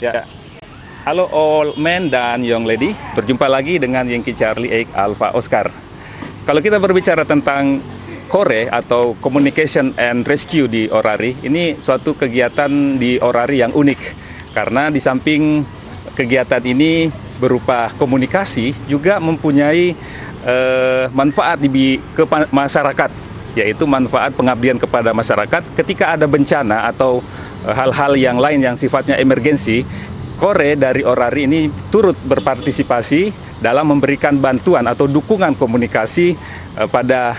Ya. Halo all men dan young lady, berjumpa lagi dengan Yankee Charlie 8 Alpha Oscar. Kalau kita berbicara tentang KORE atau Communication and Rescue di Orari, ini suatu kegiatan di Orari yang unik. Karena di samping kegiatan ini berupa komunikasi, juga mempunyai manfaat ke masyarakat, yaitu manfaat pengabdian kepada masyarakat ketika ada bencana atau hal-hal yang lain yang sifatnya emergensi. KORE dari Orari ini turut berpartisipasi dalam memberikan bantuan atau dukungan komunikasi pada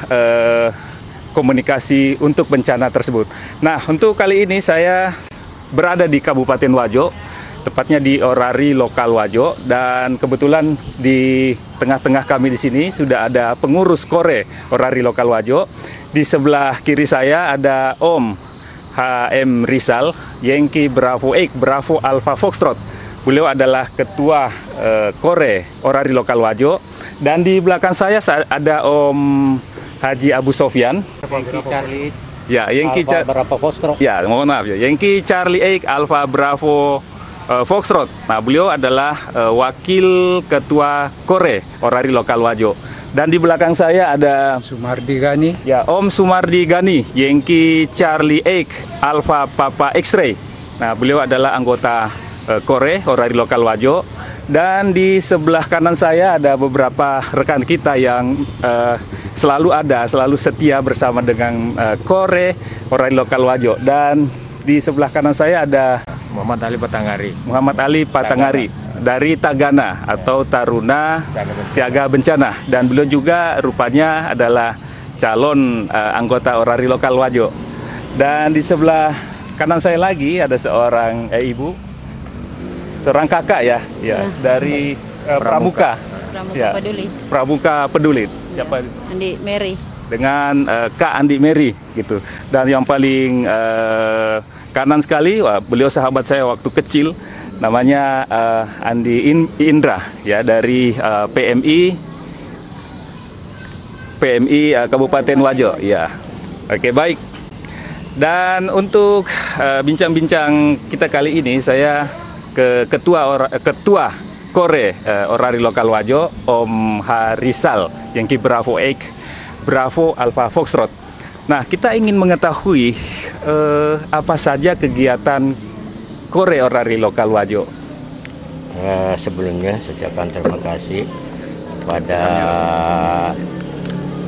komunikasi untuk bencana tersebut. Nah, untuk kali ini saya berada di Kabupaten Wajo, tepatnya di Orari Lokal Wajo, dan kebetulan di tengah-tengah kami di sini sudah ada pengurus KORE Orari Lokal Wajo. Di sebelah kiri saya ada Om HM Rizal, Yankee Bravo 8 Bravo Alpha Foxtrot. Beliau adalah ketua KORE Orari Lokal Wajo. Dan di belakang saya ada Om Haji Abu Sofyan. Yankee Charlie Ya, Yankee Bravo Foxtrot. Ya, mohon maaf ya. Yankee Charlie 8 Alpha Bravo Foxtrot. Nah, beliau adalah wakil ketua KORE Orari Lokal Wajo. Dan di belakang saya ada Sumardi Gani. Ya, Om Sumardi Gani, Yankee Charlie 8 Alpha Papa X-Ray. Nah, beliau adalah anggota KORE Orari Lokal Wajo. Dan di sebelah kanan saya ada beberapa rekan kita yang selalu setia bersama dengan KORE Orari Lokal Wajo. Dan di sebelah kanan saya ada Muhammad Ali Patangari. Muhammad Ali Patangari dari Tagana atau Taruna Siaga Bencana, dan beliau juga rupanya adalah calon anggota Orari Lokal Wajo. Dan di sebelah kanan saya lagi ada seorang seorang kakak ya, dari Pramuka. Pramuka Peduli. Pramuka Peduli. Siapa? Andi Mary. Dengan Kak Andi Mary gitu. Dan yang paling kanan sekali, beliau sahabat saya waktu kecil, namanya Andi Indra ya, dari PMI Kabupaten Wajo ya. Oke, baik. Dan untuk bincang-bincang kita kali ini, saya ke ketua KORE Orari Lokal Wajo, Om Harisal Yankee Bravo 8 Bravo Alpha Foxtrot. Nah, kita ingin mengetahui apa saja kegiatan KORE Orari Lokal Wajo. Sebelumnya saya ucapkan terima kasih pada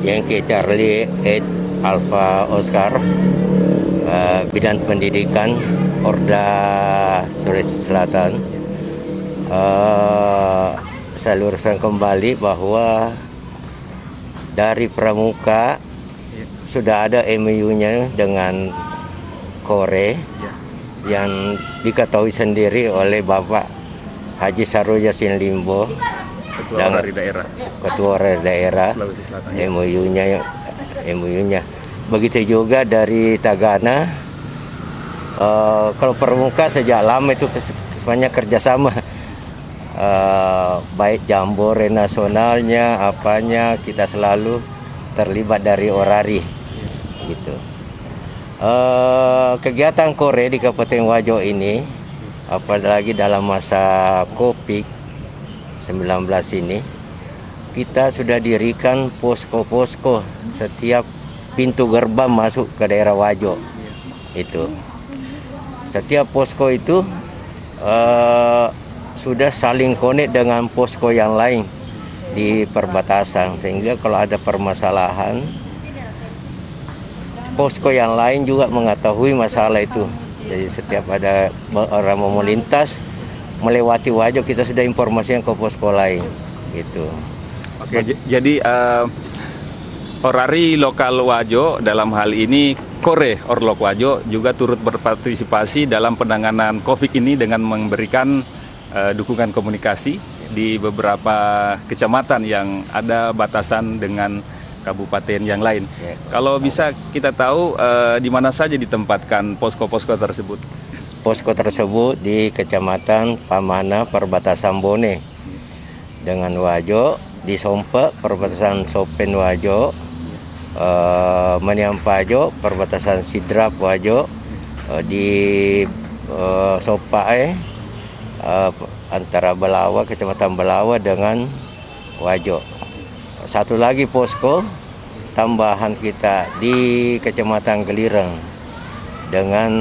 Yankee Charlie 8 Alpha Oscar, Bidang Pendidikan Orda Sulawesi Selatan. Saya luruskan kembali bahwa dari Pramuka sudah ada MOU-nya dengan KORE yang diketahui sendiri oleh Bapak Haji Sarul Yassin Limbo, Ketua Orari Daerah. Ketua Orari Daerah, Sulawesi Selatan. MOU-nya. Begitu juga dari Tagana. Kalau Pramuka sejak lama itu semuanya kerjasama. Baik jambore nasionalnya, apanya, kita selalu terlibat dari Orari gitu. Kegiatan KORE di Kabupaten Wajo ini, apalagi dalam masa COVID-19 ini, kita sudah dirikan posko-posko setiap pintu gerbang masuk ke daerah Wajo. Itu setiap posko itu sudah saling connect dengan posko yang lain di perbatasan, sehingga kalau ada permasalahan, posko yang lain juga mengetahui masalah itu. Jadi setiap ada orang mau melintas melewati Wajo, kita sudah informasikan ke posko lain gitu. Oke, jadi Orari Lokal Wajo dalam hal ini KORE Orlok Wajo juga turut berpartisipasi dalam penanganan COVID ini dengan memberikan dukungan komunikasi di beberapa kecamatan yang ada batasan dengan kabupaten yang lain. Kalau bisa kita tahu di mana saja ditempatkan posko-posko tersebut? Posko tersebut di Kecamatan Pamana perbatasan Bone dengan Wajo, di Sompe perbatasan Sopen Wajo, Maniampajo perbatasan Sidrap Wajo, di Sopae antara Belawa, Kecamatan Belawa dengan Wajo. Satu lagi posko tambahan kita di Kecamatan Gelireng dengan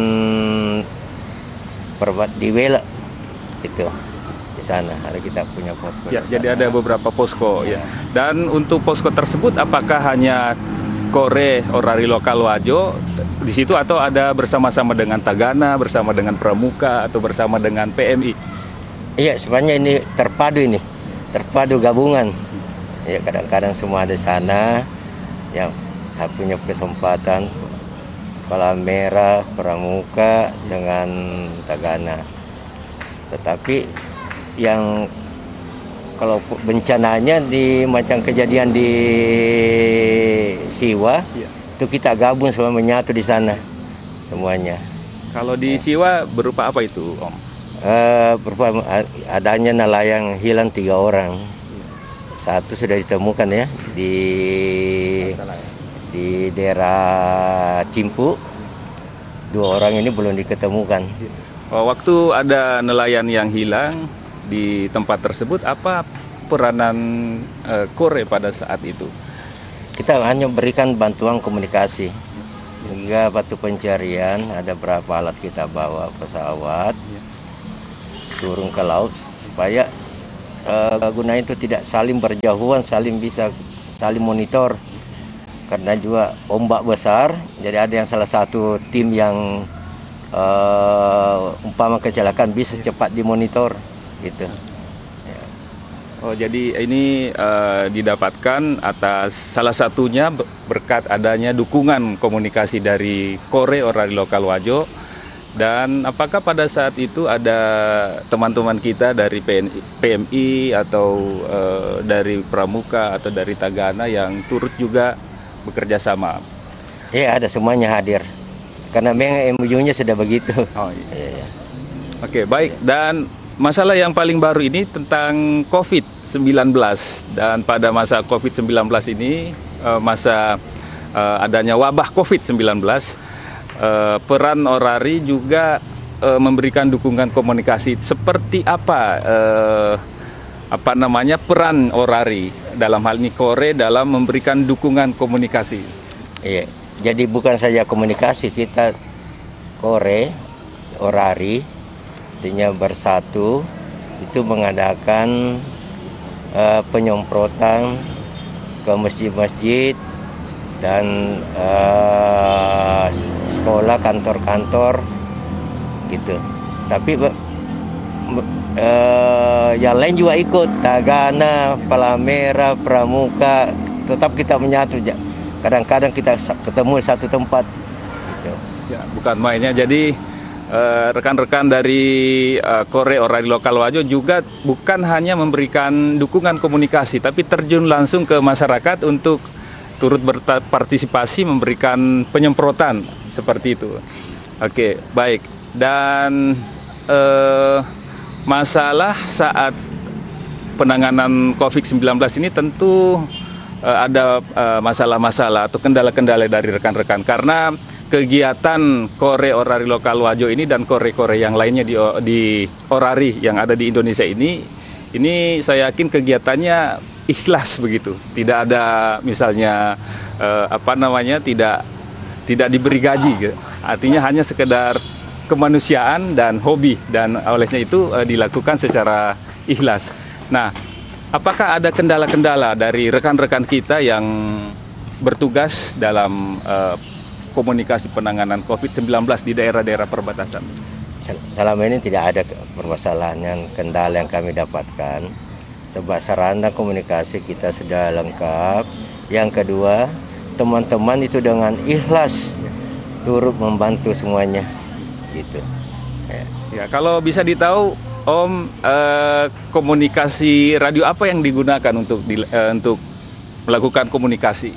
di Wela itu. Di sana ada kita punya posko. Ya, jadi ada beberapa posko ya. Dan untuk posko tersebut apakah hanya Kore Orari Lokal Wajo di situ atau ada bersama-sama dengan Tagana, bersama dengan Pramuka atau bersama dengan PMI? Iya, sebenarnya ini terpadu gabungan. Ya, kadang-kadang semua ada sana yang punya kesempatan Kepala Merah, Pramuka dengan Tagana. Tetapi yang kalau bencananya di macam kejadian di Siwa, itu kita gabung semua menyatu di sana semuanya. Kalau di Siwa berupa apa itu, Om? Berupa adanya nelayan hilang 3 orang. Satu sudah ditemukan ya di daerah Cimpu. 2 orang ini belum diketemukan. Waktu ada nelayan yang hilang di tempat tersebut, apa peranan Kore pada saat itu? Kita hanya berikan bantuan komunikasi hingga batu pencarian. Ada berapa alat kita bawa pesawat turun ke laut supaya guna itu tidak saling berjauhan, bisa saling monitor karena juga ombak besar. Jadi ada yang salah satu tim yang umpama kecelakaan bisa cepat dimonitor gitu. Oh, jadi ini didapatkan atas salah satunya berkat adanya dukungan komunikasi dari Kore Orari Lokal Wajo. Dan apakah pada saat itu ada teman-teman kita dari PMI atau dari Pramuka atau dari Tagana yang turut juga bekerja sama? Iya, ada, semuanya hadir. Karena memang MOU-nya sudah begitu. Oh, iya. Oke, baik. Dan masalah yang paling baru ini tentang COVID-19, dan pada masa COVID-19 ini, masa adanya wabah COVID-19, peran Orari juga memberikan dukungan komunikasi. Seperti apa peran Orari dalam hal ini Kore dalam memberikan dukungan komunikasi? Iya, jadi bukan saja komunikasi, kita Kore Orari artinya bersatu itu mengadakan penyemprotan ke masjid-masjid dan sekolah, kantor-kantor gitu. Tapi yang lain juga ikut, Tagana, Kepala Merah, Pramuka, tetap kita menyatu. Kadang-kadang kita ketemu satu tempat gitu. Ya, bukan mainnya. Jadi rekan-rekan dari Kore Orari Lokal Wajo juga bukan hanya memberikan dukungan komunikasi, tapi terjun langsung ke masyarakat untuk turut berpartisipasi memberikan penyemprotan seperti itu. Oke, baik. Dan masalah saat penanganan COVID-19 ini tentu ada masalah-masalah atau kendala-kendala dari rekan-rekan, karena kegiatan Kore Orari Lokal Wajo ini dan Kore-Kore yang lainnya di Orari yang ada di Indonesia ini saya yakin kegiatannya ikhlas begitu. Tidak ada misalnya tidak diberi gaji gitu. Artinya hanya sekedar kemanusiaan dan hobi, dan olehnya itu dilakukan secara ikhlas. Nah, apakah ada kendala-kendala dari rekan-rekan kita yang bertugas dalam komunikasi penanganan COVID-19 di daerah-daerah perbatasan? Selama ini tidak ada permasalahan kendala yang kami dapatkan, sebab sarana komunikasi kita sudah lengkap. Yang kedua, teman-teman itu dengan ikhlas turut membantu semuanya gitu. Ya, kalau bisa ditahu Om, komunikasi radio apa yang digunakan untuk melakukan komunikasi?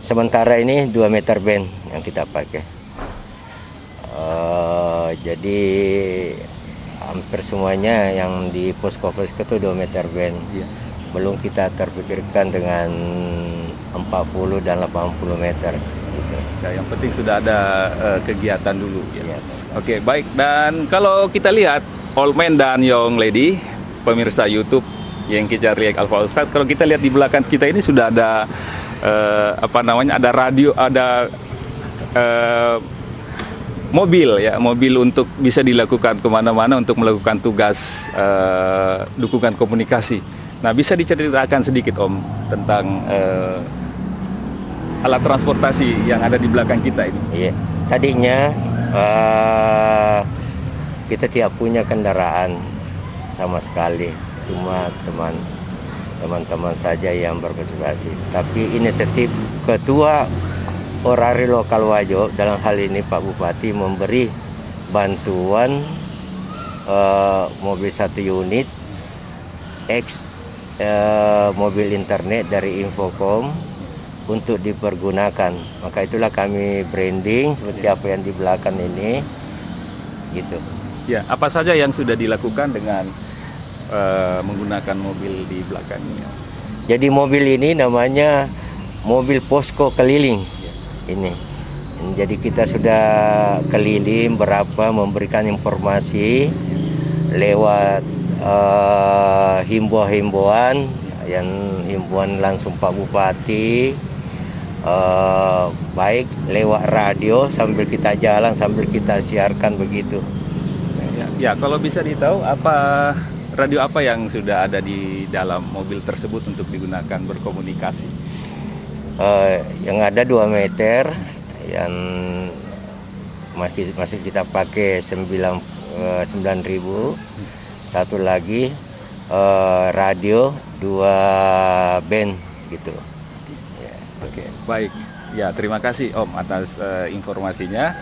Sementara ini 2 meter band yang kita pakai. Jadi hampir semuanya yang di posko-posko itu 2 meter band. Iya. Belum kita terpikirkan dengan 40 dan 80 meter. Gitu. Ya, yang penting sudah ada kegiatan dulu. Ya. Ya. Oke, baik. Dan kalau kita lihat old man dan young lady, pemirsa YouTube Yengki Charlie Alfa Oscar. Kalau kita lihat di belakang kita ini sudah ada ada radio, ada mobil ya, mobil untuk bisa dilakukan kemana-mana untuk melakukan tugas dukungan komunikasi. Nah, bisa diceritakan sedikit Om tentang alat transportasi yang ada di belakang kita ini? Iya, tadinya kita tidak punya kendaraan sama sekali, cuma teman-teman saja yang berpartisipasi. Tapi inisiatif Ketua Orari Lokal Wajo, dalam hal ini Pak Bupati, memberi bantuan mobil 1 unit mobil internet dari Infocom untuk dipergunakan. Maka itulah kami branding seperti apa yang di belakang ini, gitu. Ya, apa saja yang sudah dilakukan dengan menggunakan mobil di belakangnya? Jadi mobil ini namanya mobil posko keliling ini. Jadi kita sudah keliling memberikan informasi lewat himbauan yang himbauan langsung Pak Bupati, baik lewat radio sambil kita jalan, sambil kita siarkan begitu. Ya, kalau bisa ditahu radio apa yang sudah ada di dalam mobil tersebut untuk digunakan berkomunikasi? Yang ada 2 meter yang masih kita pakai 9.000. Satu lagi radio 2 band gitu. Oke, baik. Ya, terima kasih Om atas informasinya.